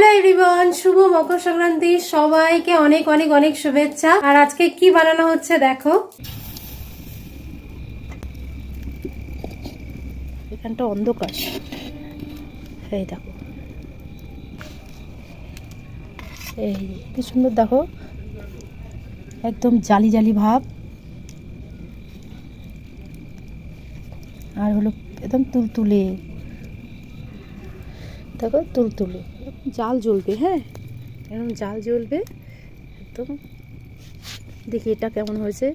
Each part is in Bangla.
হ্যালো এভরিওয়ান, শুভ মকর সংক্রান্তি। সবাইকে অনেক অনেক অনেক শুভেচ্ছা। আর আজকে কি বানানো হচ্ছে দেখো। এখানটা অন্ধকার, এই দেখো, এই কি সুন্দর দেখো, একদম জালি জালি ভাব। আর হলো একদম তুলতুলে, দেখো তুলতুলে, জাল জ্বলবে। হ্যাঁ, এরকম জাল জ্বলবে একদম। দেখি এটা কেমন হয়েছে,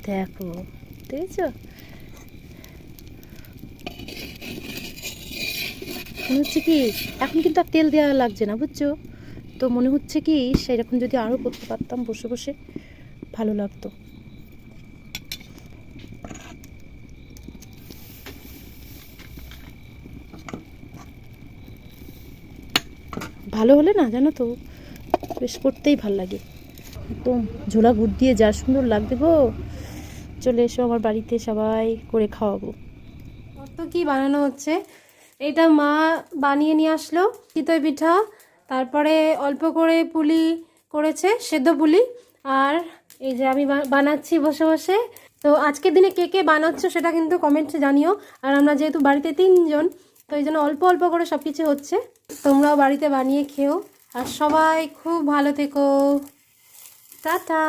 দেখো, দেখেছো? মনে হচ্ছে কি এখন কিন্তু আর তেল দেওয়া লাগছে না, বুঝছো? তো মনে হচ্ছে কি সেরকম যদি আরও করতে পারতাম বসে বসে, ভালো লাগতো। ভালো হলে না, জানো তো, বেশ করতেই ভাল লাগে। একদম ঝোলা গুড় দিয়ে যা সুন্দর লাগবে গো। চলে এসো আমার বাড়িতে, সবাই করে খাওয়াবো। কত কি বানানো হচ্ছে, এটা মা বানিয়ে নিয়ে আসলো চিতই পিঠা, তারপরে অল্প করে পুলি করেছে, সেদ্ধ পুলি। আর এই যে আমি বানাচ্ছি বসে বসে। তো আজকের দিনে কে কে বানাচ্ছো সেটা কিন্তু কমেন্টে জানিও। আর আমরা যেহেতু বাড়িতে 3 জন, তো এই জন্য অল্প অল্প করে সব কিছু হচ্ছে। তোমরাও বাড়িতে বানিয়ে খেও। আর সবাই খুব ভালো থেকো। টাটা।